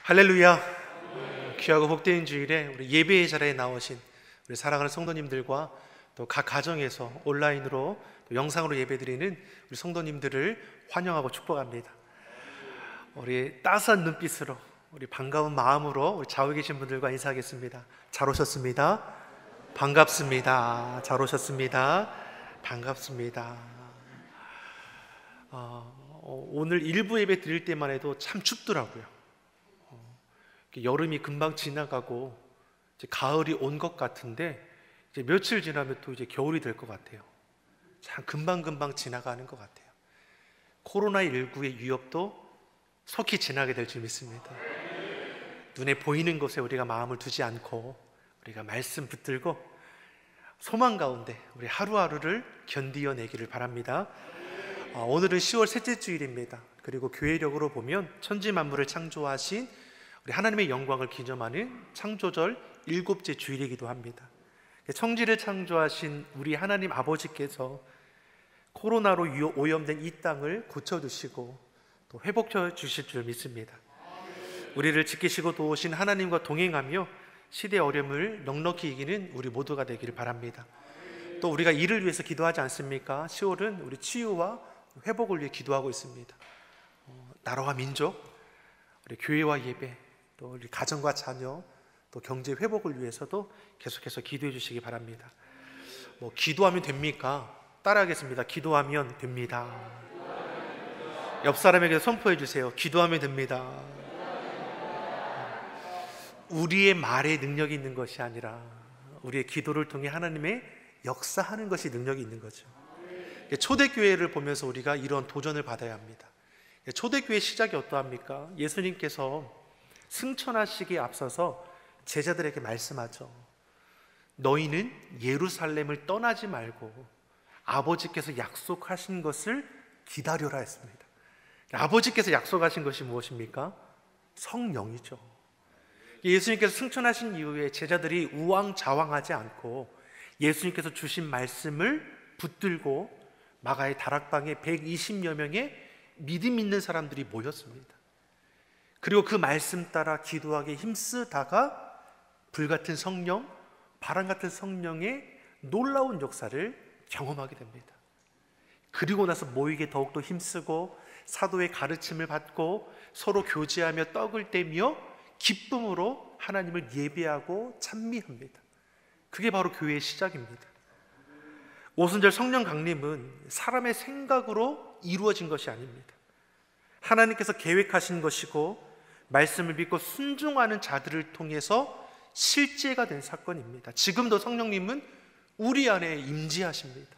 할렐루야. 귀하고 복된 주일에 우리 예배의 자리에 나오신 우리 사랑하는 성도님들과 또 각 가정에서 온라인으로 또 영상으로 예배드리는 우리 성도님들을 환영하고 축복합니다. 우리 따스한 눈빛으로, 우리 반가운 마음으로 우리 좌우에 계신 분들과 인사하겠습니다. 잘 오셨습니다. 반갑습니다. 잘 오셨습니다. 반갑습니다. 오늘 일부 예배 드릴 때만 해도 참 춥더라고요. 여름이 금방 지나가고 이제 가을이 온 것 같은데, 이제 며칠 지나면 또 이제 겨울이 될 것 같아요. 참 금방금방 지나가는 것 같아요. 코로나19의 위협도 속히 지나게 될 줄 믿습니다. 눈에 보이는 곳에 우리가 마음을 두지 않고 우리가 말씀 붙들고 소망 가운데 우리 하루하루를 견디어내기를 바랍니다. 오늘은 10월 셋째 주일입니다. 그리고 교회력으로 보면 천지 만물을 창조하신 우리 하나님의 영광을 기념하는 창조절 7째 주일이기도 합니다. 천지를 창조하신 우리 하나님 아버지께서 코로나로 오염된 이 땅을 고쳐주시고 또 회복해 주실 줄 믿습니다. 우리를 지키시고 도우신 하나님과 동행하며 시대의 어려움을 넉넉히 이기는 우리 모두가 되기를 바랍니다. 또 우리가 이를 위해서 기도하지 않습니까? 10월은 우리 치유와 회복을 위해 기도하고 있습니다. 나라와 민족, 우리 교회와 예배, 또 우리 가정과 자녀, 또 경제 회복을 위해서도 계속해서 기도해 주시기 바랍니다. 기도하면 됩니까? 따라하겠습니다. 기도하면 됩니다. 옆 사람에게 선포해 주세요. 기도하면 됩니다. 우리의 말에 능력이 있는 것이 아니라 우리의 기도를 통해 하나님의 역사하는 것이 능력이 있는 거죠. 초대교회를 보면서 우리가 이런 도전을 받아야 합니다. 초대교회 시작이 어떠합니까? 예수님께서 승천하시기에 앞서서 제자들에게 말씀하죠. 너희는 예루살렘을 떠나지 말고 아버지께서 약속하신 것을 기다려라 했습니다. 아버지께서 약속하신 것이 무엇입니까? 성령이죠. 예수님께서 승천하신 이후에 제자들이 우왕좌왕하지 않고 예수님께서 주신 말씀을 붙들고 마가의 다락방에 120여 명의 믿음 있는 사람들이 모였습니다. 그리고 그 말씀 따라 기도하기에 힘쓰다가 불같은 성령, 바람 같은 성령의 놀라운 역사를 경험하게 됩니다. 그리고 나서 모이게 더욱더 힘쓰고 사도의 가르침을 받고 서로 교제하며 떡을 떼며 기쁨으로 하나님을 예배하고 찬미합니다. 그게 바로 교회의 시작입니다. 오순절 성령 강림은 사람의 생각으로 이루어진 것이 아닙니다. 하나님께서 계획하신 것이고 말씀을 믿고 순종하는 자들을 통해서 실제가 된 사건입니다. 지금도 성령님은 우리 안에 임재하십니다.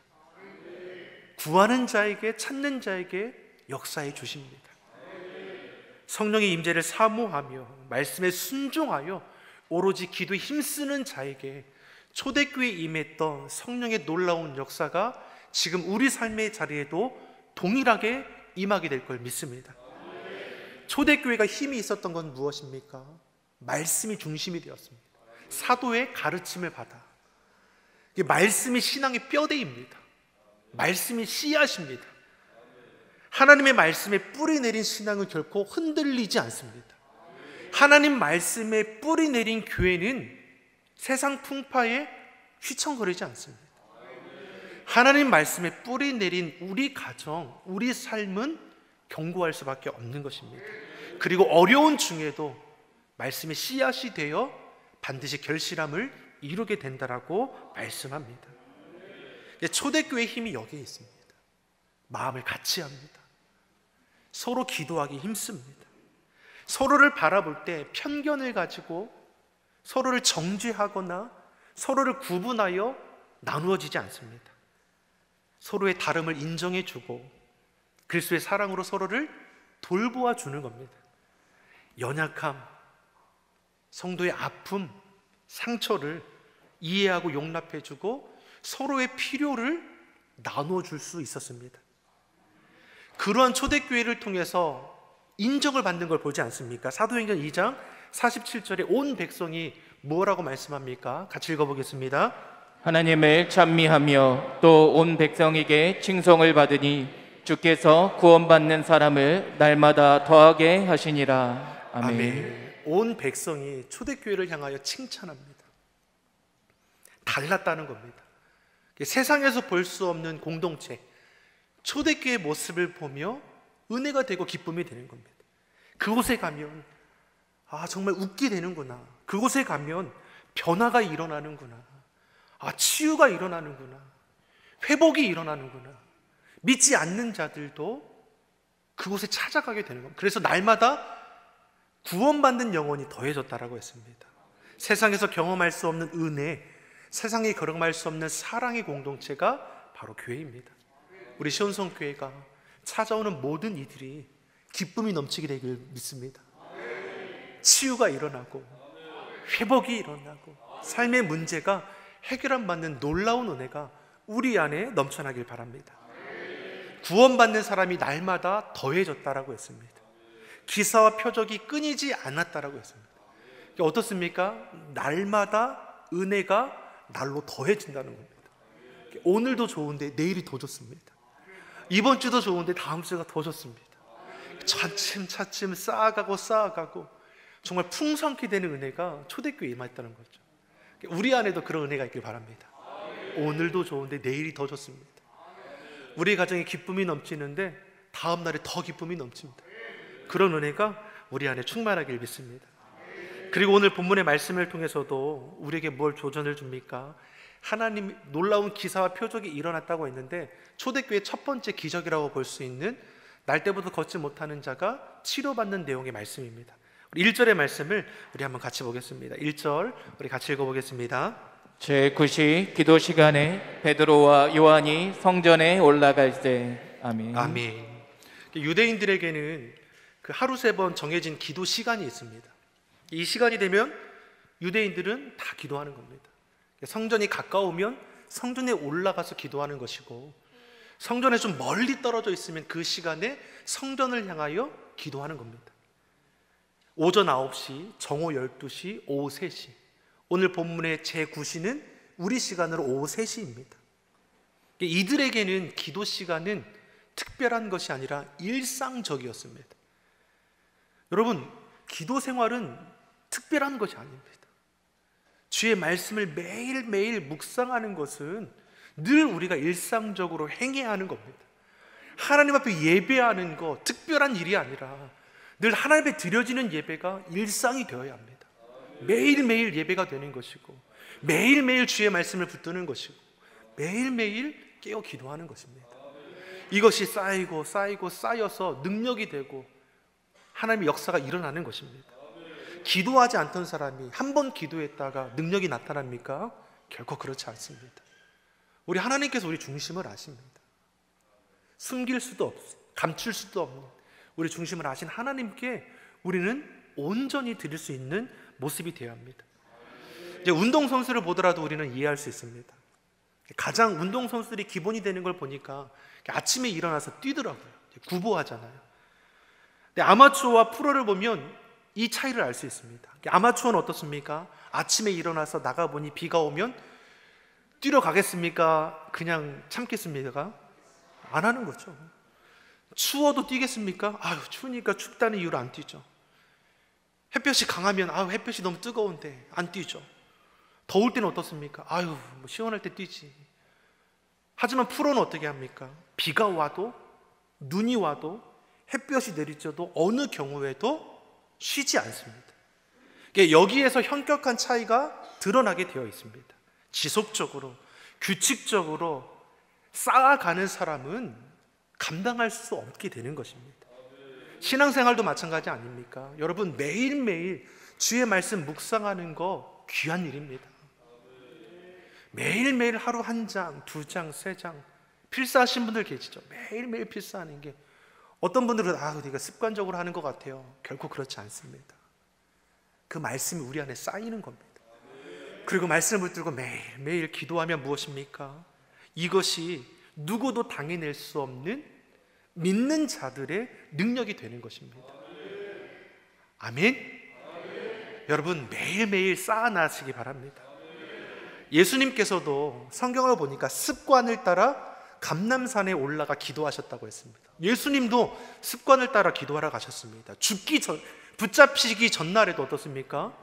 구하는 자에게, 찾는 자에게 역사해 주십니다. 성령의 임재를 사모하며 말씀에 순종하여 오로지 기도에 힘쓰는 자에게 초대교회에 임했던 성령의 놀라운 역사가 지금 우리 삶의 자리에도 동일하게 임하게 될 걸 믿습니다. 초대교회가 힘이 있었던 건 무엇입니까? 말씀이 중심이 되었습니다. 사도의 가르침을 받아. 말씀이 신앙의 뼈대입니다. 말씀이 씨앗입니다. 하나님의 말씀에 뿌리 내린 신앙은 결코 흔들리지 않습니다. 하나님 말씀에 뿌리 내린 교회는 세상 풍파에 휘청거리지 않습니다. 하나님 말씀에 뿌리 내린 우리 가정, 우리 삶은 견고할 수밖에 없는 것입니다. 그리고 어려운 중에도 말씀의 씨앗이 되어 반드시 결실함을 이루게 된다라고 말씀합니다. 초대교회의 힘이 여기에 있습니다. 마음을 같이 합니다. 서로 기도하기 힘씁니다. 서로를 바라볼 때 편견을 가지고 서로를 정죄하거나 서로를 구분하여 나누어지지 않습니다. 서로의 다름을 인정해주고 그리스도의 사랑으로 서로를 돌보아 주는 겁니다. 연약함, 성도의 아픔, 상처를 이해하고 용납해주고 서로의 필요를 나눠줄 수 있었습니다. 그러한 초대교회를 통해서 인정을 받는 걸 보지 않습니까? 사도행전 2장 47절에 온 백성이 뭐라고 말씀합니까? 같이 읽어보겠습니다. 하나님을 찬미하며 또 온 백성에게 칭송을 받으니 주께서 구원받는 사람을 날마다 더하게 하시니라. 아멘. 온 백성이 초대교회를 향하여 칭찬합니다. 달랐다는 겁니다. 세상에서 볼 수 없는 공동체, 초대교회의 모습을 보며 은혜가 되고 기쁨이 되는 겁니다. 그곳에 가면 정말 웃게 되는구나. 그곳에 가면 변화가 일어나는구나. 치유가 일어나는구나. 회복이 일어나는구나. 믿지 않는 자들도 그곳에 찾아가게 되는 겁니다. 그래서 날마다 구원받는 영혼이 더해졌다라고 했습니다. 세상에서 경험할 수 없는 은혜, 세상에 경험할 수 없는 사랑의 공동체가 바로 교회입니다. 우리 시온성교회가 찾아오는 모든 이들이 기쁨이 넘치게 되길 믿습니다. 치유가 일어나고 회복이 일어나고 삶의 문제가 해결받는 놀라운 은혜가 우리 안에 넘쳐나길 바랍니다. 구원받는 사람이 날마다 더해졌다라고 했습니다. 기사와 표적이 끊이지 않았다라고 했습니다. 어떻습니까? 날마다 은혜가 날로 더해진다는 겁니다. 오늘도 좋은데 내일이 더 좋습니다. 이번 주도 좋은데 다음 주가 더 좋습니다. 차츰차츰 쌓아가고 정말 풍성케 되는 은혜가 초대교회에 임했다는 거죠. 우리 안에도 그런 은혜가 있길 바랍니다. 오늘도 좋은데 내일이 더 좋습니다. 우리 가정에 기쁨이 넘치는데 다음 날에 더 기쁨이 넘칩니다. 그런 은혜가 우리 안에 충만하길 믿습니다. 그리고 오늘 본문의 말씀을 통해서도 우리에게 뭘 조전을 줍니까? 하나님 놀라운 기사와 표적이 일어났다고 했는데 초대교회의 첫 번째 기적이라고 볼 수 있는 날 때부터 걷지 못하는 자가 치료받는 내용의 말씀입니다. 1절의 말씀을 우리 한번 같이 보겠습니다. 1절 우리 같이 읽어보겠습니다. 제9시 기도 시간에 베드로와 요한이 성전에 올라갈 때. 아멘. 아멘. 유대인들에게는 그 하루 3번 정해진 기도 시간이 있습니다. 이 시간이 되면 유대인들은 다 기도하는 겁니다. 성전이 가까우면 성전에 올라가서 기도하는 것이고, 성전에 좀 멀리 떨어져 있으면 그 시간에 성전을 향하여 기도하는 겁니다. 오전 9시, 정오 12시, 오후 3시. 오늘 본문의 제9시는 우리 시간으로 오후 3시입니다. 이들에게는 기도 시간은 특별한 것이 아니라 일상적이었습니다. 여러분, 기도 생활은 특별한 것이 아닙니다. 주의 말씀을 매일매일 묵상하는 것은 늘 우리가 일상적으로 행해야 하는 겁니다. 하나님 앞에 예배하는 것, 특별한 일이 아니라 늘 하나님 앞에 드려지는 예배가 일상이 되어야 합니다. 매일매일 예배가 되는 것이고, 매일매일 주의 말씀을 붙드는 것이고, 매일매일 깨어 기도하는 것입니다. 이것이 쌓여서 능력이 되고 하나님의 역사가 일어나는 것입니다. 기도하지 않던 사람이 한 번 기도했다가 능력이 나타납니까? 결코 그렇지 않습니다. 우리 하나님께서 우리 중심을 아십니다. 숨길 수도 없고 감출 수도 없는 우리 중심을 아신 하나님께 우리는 온전히 드릴 수 있는 모습이 되어야 합니다. 이제 운동선수를 보더라도 우리는 이해할 수 있습니다. 가장 운동선수들이 기본이 되는 걸 보니까 아침에 일어나서 뛰더라고요. 구보하잖아요. 근데 아마추어와 프로를 보면 이 차이를 알 수 있습니다. 아마추어는 어떻습니까? 아침에 일어나서 나가보니 비가 오면 뛰러 가겠습니까? 그냥 참겠습니까? 안 하는 거죠. 추워도 뛰겠습니까? 추우니까 춥다는 이유로 안 뛰죠. 햇볕이 강하면 햇볕이 너무 뜨거운데 안 뛰죠. 더울 때는 어떻습니까? 뭐 시원할 때 뛰지. 하지만 프로는 어떻게 합니까? 비가 와도 눈이 와도 햇볕이 내리쳐도 어느 경우에도 쉬지 않습니다. 여기에서 현격한 차이가 드러나게 되어 있습니다. 지속적으로 규칙적으로 쌓아가는 사람은 감당할 수 없게 되는 것입니다. 신앙생활도 마찬가지 아닙니까? 여러분, 매일매일 주의 말씀 묵상하는 거 귀한 일입니다. 매일매일 하루 1장, 2장, 3장 필사하신 분들 계시죠? 매일매일 필사하는 게, 어떤 분들은 내가 습관적으로 하는 것 같아요. 결코 그렇지 않습니다. 그 말씀이 우리 안에 쌓이는 겁니다. 그리고 말씀을 붙들고 매일매일 기도하면 무엇입니까? 이것이 누구도 당해낼 수 없는 믿는 자들의 능력이 되는 것입니다. 아멘? 여러분, 매일매일 쌓아나시기 바랍니다. 예수님께서도 성경을 보니까 습관을 따라 감람산에 올라가 기도하셨다고 했습니다. 예수님도 습관을 따라 기도하러 가셨습니다. 붙잡히기 전날에도 어떻습니까?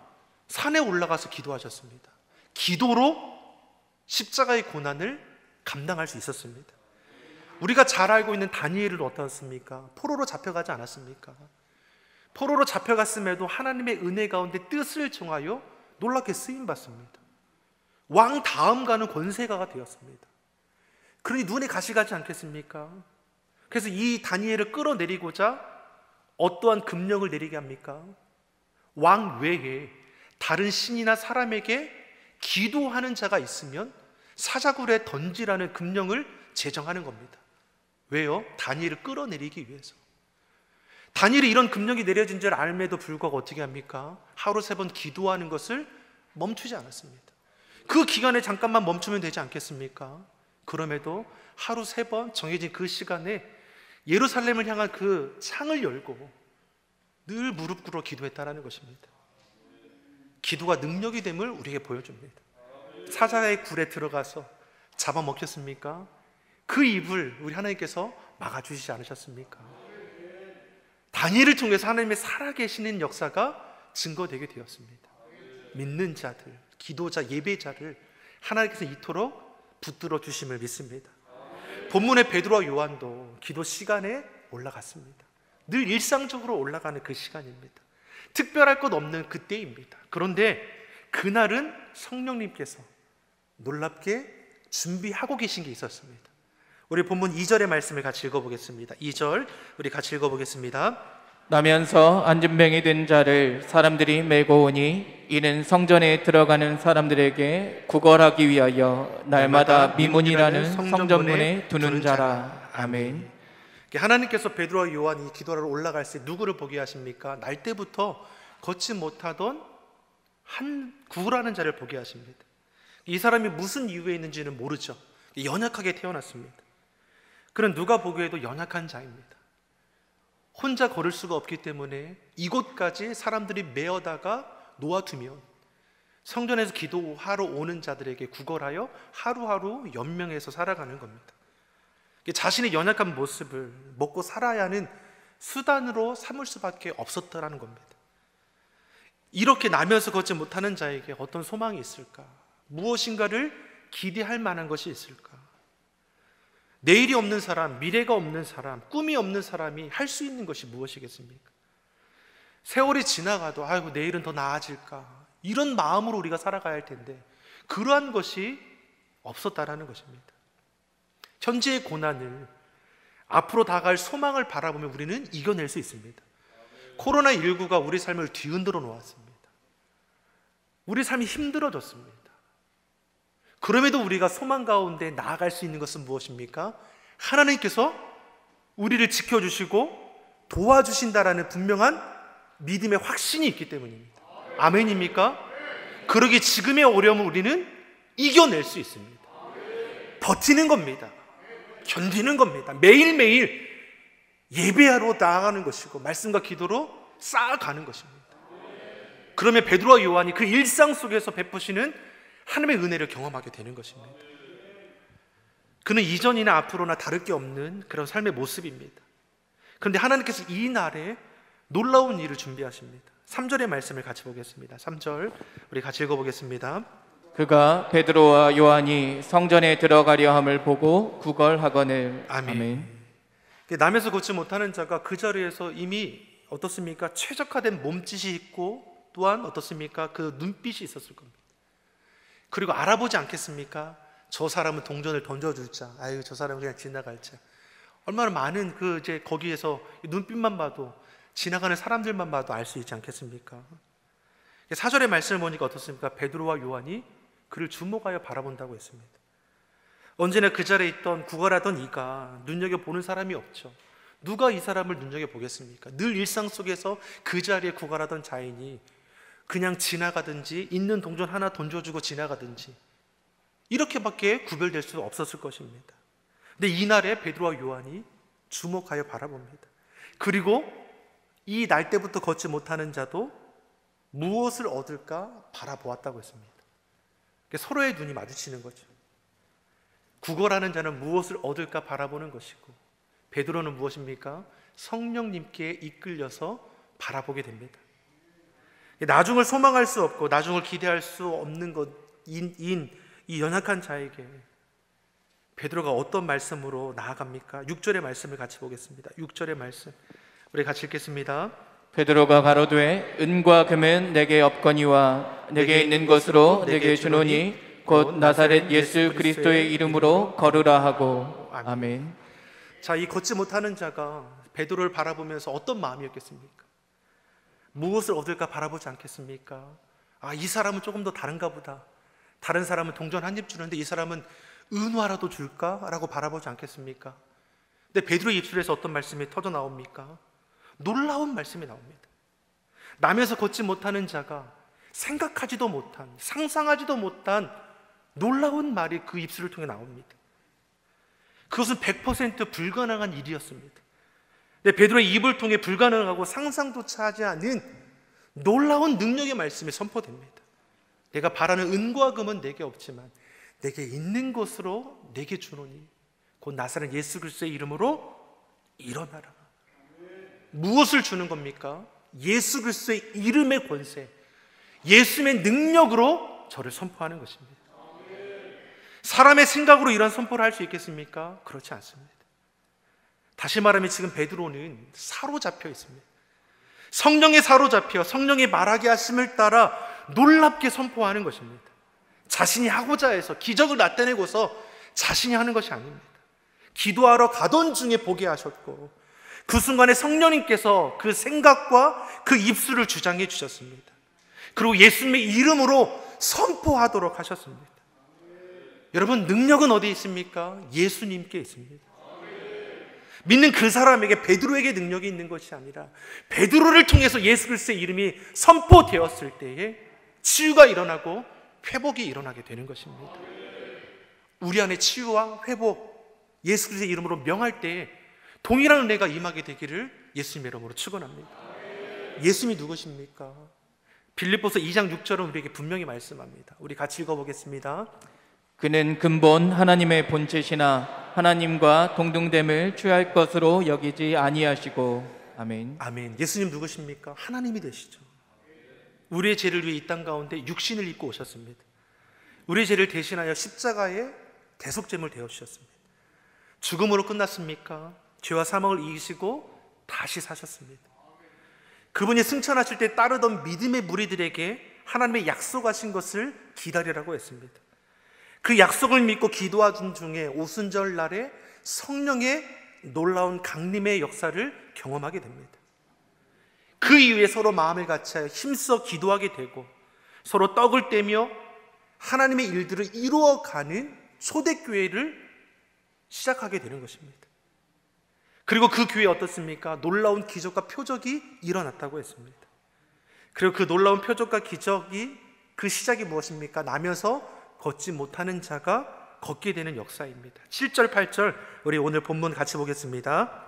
산에 올라가서 기도하셨습니다. 기도로 십자가의 고난을 감당할 수 있었습니다. 우리가 잘 알고 있는 다니엘은 어떻습니까? 포로로 잡혀가지 않았습니까? 포로로 잡혀갔음에도 하나님의 은혜 가운데 뜻을 정하여 놀랍게 쓰임받습니다. 왕 다음 가는 권세가가 되었습니다. 그러니 눈에 가시 가지 않겠습니까? 그래서 이 다니엘을 끌어내리고자 어떠한 금령을 내리게 합니까? 왕 외에 다른 신이나 사람에게 기도하는 자가 있으면 사자굴에 던지라는 금령을 제정하는 겁니다. 왜요? 다니엘을 끌어내리기 위해서. 다니엘이 이런 금령이 내려진 줄 알면도 불구하고 어떻게 합니까? 하루 3번 기도하는 것을 멈추지 않았습니다. 그 기간에 잠깐만 멈추면 되지 않겠습니까? 그럼에도 하루 3번 정해진 그 시간에 예루살렘을 향한 그 창을 열고 늘 무릎 꿇어 기도했다라는 것입니다. 기도가 능력이 됨을 우리에게 보여줍니다. 사자의 굴에 들어가서 잡아먹혔습니까? 그 입을 우리 하나님께서 막아주시지 않으셨습니까? 다니엘을 통해서 하나님의 살아계시는 역사가 증거되게 되었습니다. 믿는 자들, 기도자, 예배자를 하나님께서 이토록 붙들어 주심을 믿습니다. 본문의 베드로와 요한도 기도 시간에 올라갔습니다. 늘 일상적으로 올라가는 그 시간입니다. 특별할 것 없는 그때입니다. 그런데 그날은 성령님께서 놀랍게 준비하고 계신 게 있었습니다. 우리 본문 2절의 말씀을 같이 읽어보겠습니다. 2절 우리 같이 읽어보겠습니다. 나면서 안진뱅이 된 자를 사람들이 메고 오니 이는 성전에 들어가는 사람들에게 구걸하기 위하여 날마다 미문이라는 성전문에 두는 자라. 아멘. 하나님께서 베드로와 요한이 기도하러 올라갈 때 누구를 보게 하십니까? 날 때부터 걷지 못하던 한 구걸하는 자를 보게 하십니다. 이 사람이 무슨 이유에 있는지는 모르죠. 연약하게 태어났습니다. 그는 누가 보기에도 연약한 자입니다. 혼자 걸을 수가 없기 때문에 이곳까지 사람들이 메어다가 놓아두면 성전에서 기도하러 오는 자들에게 구걸하여 하루하루 연명해서 살아가는 겁니다. 자신의 연약한 모습을 먹고 살아야 하는 수단으로 삼을 수밖에 없었다는 겁니다. 이렇게 나면서 걷지 못하는 자에게 어떤 소망이 있을까? 무엇인가를 기대할 만한 것이 있을까? 내일이 없는 사람, 미래가 없는 사람, 꿈이 없는 사람이 할 수 있는 것이 무엇이겠습니까? 세월이 지나가도 아이고 내일은 더 나아질까? 이런 마음으로 우리가 살아가야 할 텐데 그러한 것이 없었다라는 것입니다. 현재의 고난을 앞으로 다가갈 소망을 바라보면 우리는 이겨낼 수 있습니다. 코로나19가 우리 삶을 뒤흔들어 놓았습니다. 우리 삶이 힘들어졌습니다. 그럼에도 우리가 소망 가운데 나아갈 수 있는 것은 무엇입니까? 하나님께서 우리를 지켜주시고 도와주신다라는 분명한 믿음의 확신이 있기 때문입니다. 아멘입니까? 그러기에 지금의 어려움을 우리는 이겨낼 수 있습니다. 버티는 겁니다. 견디는 겁니다. 매일매일 예배하러 나아가는 것이고 말씀과 기도로 쌓아가는 것입니다. 그러면 베드로와 요한이 그 일상 속에서 베푸시는 하나님의 은혜를 경험하게 되는 것입니다. 그는 이전이나 앞으로나 다를 게 없는 그런 삶의 모습입니다. 그런데 하나님께서 이 날에 놀라운 일을 준비하십니다. 3절의 말씀을 같이 보겠습니다. 3절 우리 같이 읽어보겠습니다. 그가 베드로와 요한이 성전에 들어가려 함을 보고 구걸하거늘. 아멘. 남에서 걷지 못하는 자가 그 자리에서 이미 어떻습니까? 최적화된 몸짓이 있고 또한 어떻습니까? 그 눈빛이 있었을 겁니다. 그리고 알아보지 않겠습니까? 저 사람은 동전을 던져줄 자, 아유 저 사람은 그냥 지나갈 자. 얼마나 많은 그 이제 거기에서 눈빛만 봐도 지나가는 사람들만 봐도 알 수 있지 않겠습니까? 4절의 말씀을 보니까 어떻습니까? 베드로와 요한이 그를 주목하여 바라본다고 했습니다. 언제나 그 자리에 있던 구걸하던 이가 눈여겨보는 사람이 없죠. 누가 이 사람을 눈여겨보겠습니까? 늘 일상 속에서 그 자리에 구걸하던 자인이 그냥 지나가든지 있는 동전 하나 던져주고 지나가든지 이렇게밖에 구별될 수 없었을 것입니다. 근데 이날에 베드로와 요한이 주목하여 바라봅니다. 그리고 이 날 때부터 걷지 못하는 자도 무엇을 얻을까 바라보았다고 했습니다. 서로의 눈이 마주치는 거죠. 구걸하는 자는 무엇을 얻을까 바라보는 것이고 베드로는 무엇입니까? 성령님께 이끌려서 바라보게 됩니다. 나중을 소망할 수 없고 나중을 기대할 수 없는 것인 이 연약한 자에게 베드로가 어떤 말씀으로 나아갑니까? 6절의 말씀을 같이 보겠습니다. 6절의 말씀 우리 같이 읽겠습니다. 베드로가 가로되 은과 금은 내게 없거니와 내게 있는 것으로 내게 주노니 곧 나사렛 예수 그리스도의 이름으로 걸으라 하고. 아멘. 자, 이 걷지 못하는 자가 베드로를 바라보면서 어떤 마음이었겠습니까? 무엇을 얻을까 바라보지 않겠습니까? 이 사람은 조금 더 다른가 보다. 다른 사람은 동전 한 입 주는데 이 사람은 은화라도 줄까? 라고 바라보지 않겠습니까? 근데 베드로의 입술에서 어떤 말씀이 터져 나옵니까? 놀라운 말씀이 나옵니다. 남에서 걷지 못하는 자가 생각하지도 못한, 상상하지도 못한 놀라운 말이 그 입술을 통해 나옵니다. 그것은 100% 불가능한 일이었습니다. 근데 베드로의 입을 통해 불가능하고 상상조차 하지 않은 놀라운 능력의 말씀이 선포됩니다. 내가 바라는 은과 금은 내게 없지만 내게 있는 것으로 내게 주노니 곧 나사렛 예수 그리스도의 이름으로 일어나라. 무엇을 주는 겁니까? 예수 그리스도의 이름의 권세, 예수의 능력으로 저를 선포하는 것입니다. 사람의 생각으로 이런 선포를 할 수 있겠습니까? 그렇지 않습니다. 다시 말하면 지금 베드로는 사로잡혀 있습니다. 성령에 사로잡혀 성령이 말하게 하심을 따라 놀랍게 선포하는 것입니다. 자신이 하고자 해서 기적을 나타내고서 자신이 하는 것이 아닙니다. 기도하러 가던 중에 보게 하셨고 그 순간에 성령님께서 그 생각과 그 입술을 주장해 주셨습니다. 그리고 예수님의 이름으로 선포하도록 하셨습니다. 여러분, 능력은 어디에 있습니까? 예수님께 있습니다. 믿는 그 사람에게, 베드로에게 능력이 있는 것이 아니라 베드로를 통해서 예수 그리스도의 이름이 선포되었을 때에 치유가 일어나고 회복이 일어나게 되는 것입니다. 우리 안에 치유와 회복, 예수 그리스도의 이름으로 명할 때에 동일한 은혜가 임하게 되기를 예수님의 이름으로 축원합니다. 예수님이 누구십니까? 빌립보서 2장 6절은 우리에게 분명히 말씀합니다. 우리 같이 읽어보겠습니다. 그는 근본 하나님의 본체시나 하나님과 동등됨을 취할 것으로 여기지 아니하시고. 아멘. 아멘. 예수님 누구십니까? 하나님이 되시죠. 우리의 죄를 위해 이 땅 가운데 육신을 입고 오셨습니다. 우리의 죄를 대신하여 십자가에 대속제물 되어 주셨습니다. 죽음으로 끝났습니까? 죄와 사망을 이기시고 다시 사셨습니다. 그분이 승천하실 때 따르던 믿음의 무리들에게 하나님의 약속하신 것을 기다리라고 했습니다. 그 약속을 믿고 기도하던 중에 오순절 날에 성령의 놀라운 강림의 역사를 경험하게 됩니다. 그 이후에 서로 마음을 같이하여 힘써 기도하게 되고 서로 떡을 떼며 하나님의 일들을 이루어가는 초대교회를 시작하게 되는 것입니다. 그리고 그 교회에 어떻습니까? 놀라운 기적과 표적이 일어났다고 했습니다. 그리고 그 놀라운 표적과 기적이 그 시작이 무엇입니까? 나면서 걷지 못하는 자가 걷게 되는 역사입니다. 7절 8절 우리 오늘 본문 같이 보겠습니다.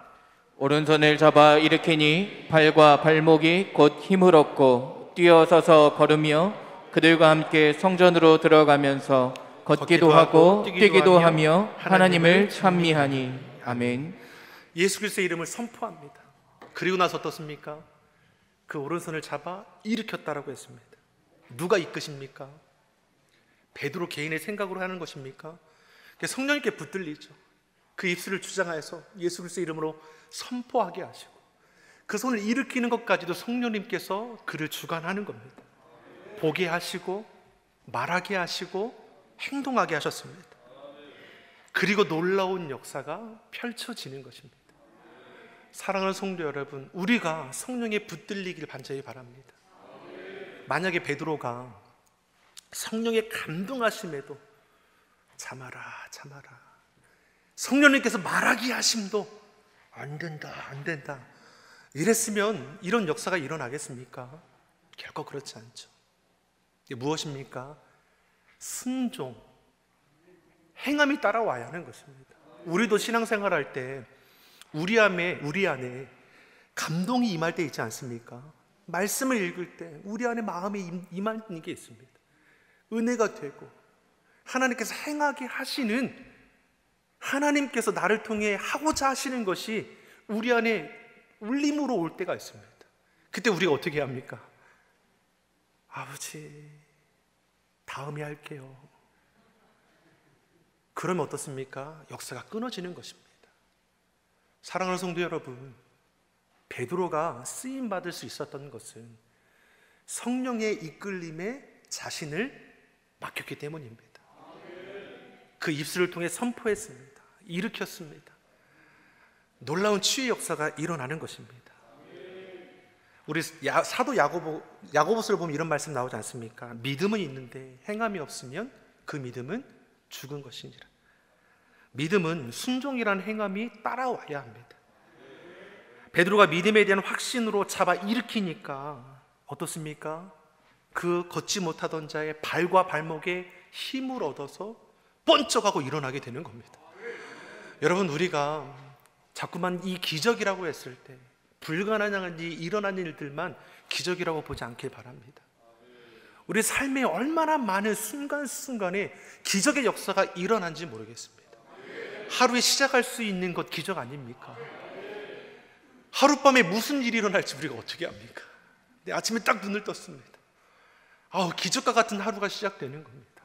오른손을 잡아 일으키니 발과 발목이 곧 힘을 얻고 뛰어서서 걸으며 그들과 함께 성전으로 들어가면서 걷기도 하고 뛰기도 하며 하나님을 찬미하니. 아멘. 예수 그리스도의 이름을 선포합니다. 그리고 나서 어떻습니까? 그 오른손을 잡아 일으켰다라고 했습니다. 누가 이끄십니까? 베드로 개인의 생각으로 하는 것입니까? 성령님께 붙들리죠. 그 입술을 주장하여서 예수 그리스도의 이름으로 선포하게 하시고 그 손을 일으키는 것까지도 성령님께서 그를 주관하는 겁니다. 보게 하시고 말하게 하시고 행동하게 하셨습니다. 그리고 놀라운 역사가 펼쳐지는 것입니다. 사랑하는 성도 여러분, 우리가 성령에 붙들리길 간절히 바랍니다. 만약에 베드로가 성령의 감동하심에도 참아라 성령님께서 말하게 하심도 안 된다 이랬으면 이런 역사가 일어나겠습니까? 결코 그렇지 않죠. 이게 무엇입니까? 순종, 행함이 따라와야 하는 것입니다. 우리도 신앙생활할 때 우리 안에 감동이 임할 때 있지 않습니까? 말씀을 읽을 때 우리 안에 마음이 임하는 게 있습니다. 은혜가 되고 하나님께서 행하게 하시는, 하나님께서 나를 통해 하고자 하시는 것이 우리 안에 울림으로 올 때가 있습니다. 그때 우리가 어떻게 합니까? 아버지, 다음에 할게요. 그러면 어떻습니까? 역사가 끊어지는 것입니다. 사랑하는 성도 여러분, 베드로가 쓰임받을 수 있었던 것은 성령의 이끌림에 자신을 맡겼기 때문입니다. 그 입술을 통해 선포했습니다. 일으켰습니다. 놀라운 치유의 역사가 일어나는 것입니다. 우리 사도 야고보서를 보면 이런 말씀 나오지 않습니까? 믿음은 있는데 행함이 없으면 그 믿음은 죽은 것이니라. 믿음은 순종이라는 행함이 따라와야 합니다. 베드로가 믿음에 대한 확신으로 잡아 일으키니까 어떻습니까? 그 걷지 못하던 자의 발과 발목에 힘을 얻어서 번쩍하고 일어나게 되는 겁니다. 여러분, 우리가 자꾸만 이 기적이라고 했을 때 불가능한 일이 일어난 일들만 기적이라고 보지 않길 바랍니다. 우리 삶에 얼마나 많은 순간순간에 기적의 역사가 일어난지 모르겠습니다. 하루에 시작할 수 있는 것 기적 아닙니까? 하룻밤에 무슨 일이 일어날지 우리가 어떻게 합니까? 아침에 딱 눈을 떴습니다. 기적과 같은 하루가 시작되는 겁니다.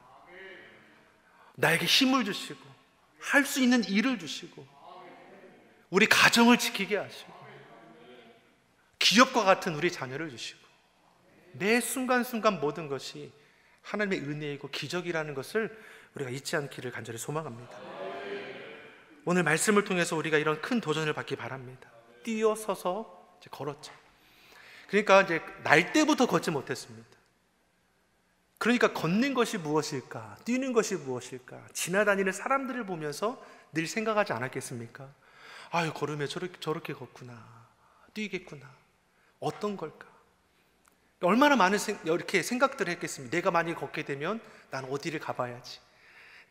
나에게 힘을 주시고 할 수 있는 일을 주시고 우리 가정을 지키게 하시고 기업과 같은 우리 자녀를 주시고 매 순간순간 모든 것이 하나님의 은혜이고 기적이라는 것을 우리가 잊지 않기를 간절히 소망합니다. 오늘 말씀을 통해서 우리가 이런 큰 도전을 받기 바랍니다. 뛰어서서 이제 걸었죠. 그러니까 이제 날 때부터 걷지 못했습니다. 그러니까 걷는 것이 무엇일까? 뛰는 것이 무엇일까? 지나다니는 사람들을 보면서 늘 생각하지 않았겠습니까? 걸으면 저렇게 걷구나, 뛰겠구나, 어떤 걸까? 얼마나 많은 이렇게 생각들을 했겠습니까? 내가 만약에 걷게 되면 난 어디를 가봐야지,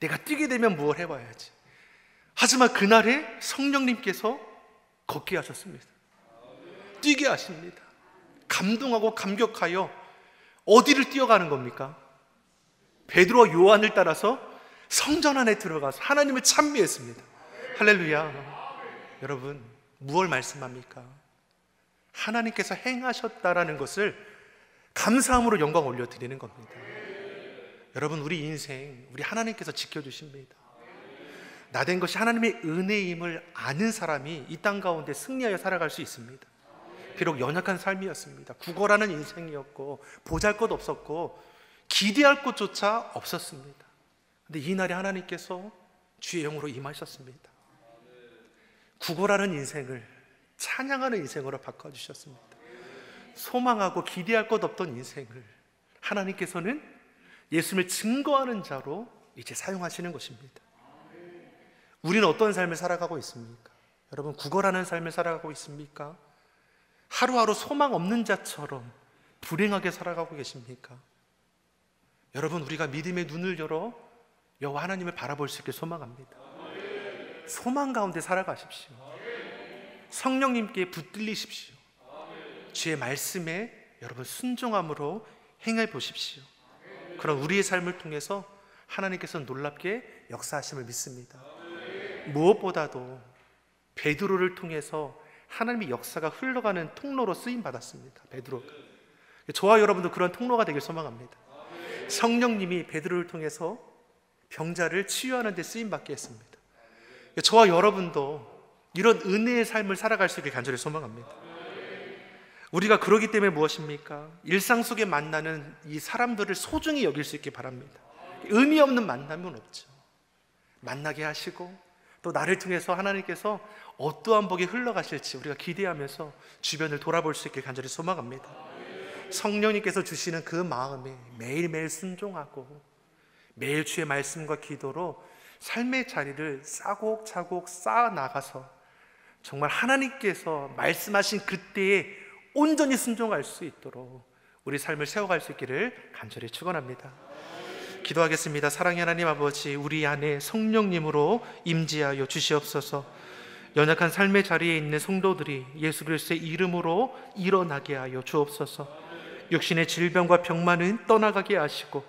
내가 뛰게 되면 무엇을 해봐야지. 하지만 그날에 성령님께서 걷게 하셨습니다. 뛰게 하십니다. 감동하고 감격하여 어디를 뛰어가는 겁니까? 베드로와 요한을 따라서 성전 안에 들어가서 하나님을 찬미했습니다. 할렐루야. 여러분, 무엇을 말씀합니까? 하나님께서 행하셨다라는 것을 감사함으로 영광 올려드리는 겁니다. 여러분, 우리 인생 우리 하나님께서 지켜주십니다. 나된 것이 하나님의 은혜임을 아는 사람이 이 땅 가운데 승리하여 살아갈 수 있습니다. 비록 연약한 삶이었습니다. 구걸하는 인생이었고 보잘것 없었고 기대할 것조차 없었습니다. 근데 이날에 하나님께서 주의 영으로 임하셨습니다. 구걸하는 인생을 찬양하는 인생으로 바꿔주셨습니다. 소망하고 기대할 것 없던 인생을 하나님께서는 예수님을 증거하는 자로 이제 사용하시는 것입니다. 우리는 어떤 삶을 살아가고 있습니까? 여러분, 구걸하는 삶을 살아가고 있습니까? 하루하루 소망 없는 자처럼 불행하게 살아가고 계십니까? 여러분, 우리가 믿음의 눈을 열어 여호와 하나님을 바라볼 수 있게 소망합니다. 소망 가운데 살아가십시오. 성령님께 붙들리십시오. 주의 말씀에 여러분 순종함으로 행해 보십시오. 그럼 우리의 삶을 통해서 하나님께서 놀랍게 역사하심을 믿습니다. 무엇보다도 베드로를 통해서 하나님의 역사가 흘러가는 통로로 쓰임 받았습니다. 베드로가. 저와 여러분도 그런 통로가 되길 소망합니다. 성령님이 베드로를 통해서 병자를 치유하는 데 쓰임 받게 했습니다. 저와 여러분도 이런 은혜의 삶을 살아갈 수 있게 간절히 소망합니다. 우리가 그러기 때문에 무엇입니까? 일상 속에 만나는 이 사람들을 소중히 여길 수 있게 바랍니다. 의미 없는 만남은 없죠. 만나게 하시고 또 나를 통해서 하나님께서 어떠한 복이 흘러가실지 우리가 기대하면서 주변을 돌아볼 수 있게 간절히 소망합니다. 성령님께서 주시는 그 마음에 매일매일 순종하고 매일 주의 말씀과 기도로 삶의 자리를 차곡차곡 쌓아 나가서 정말 하나님께서 말씀하신 그때에 온전히 순종할 수 있도록 우리 삶을 세워갈 수 있기를 간절히 축원합니다. 기도하겠습니다. 사랑의 하나님 아버지, 우리 안에 성령님으로 임재하여 주시옵소서. 연약한 삶의 자리에 있는 성도들이 예수 그리스도의 이름으로 일어나게 하여 주옵소서. 육신의 질병과 병만은 떠나가게 하시고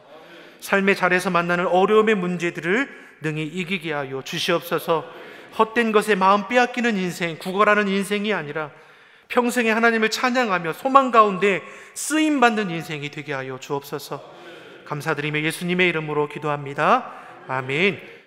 삶의 자리에서 만나는 어려움의 문제들을 능히 이기게 하여 주시옵소서. 헛된 것에 마음 빼앗기는 인생, 구걸하는 인생이 아니라 평생에 하나님을 찬양하며 소망 가운데 쓰임받는 인생이 되게 하여 주옵소서. 감사드리며 예수님의 이름으로 기도합니다. 아멘.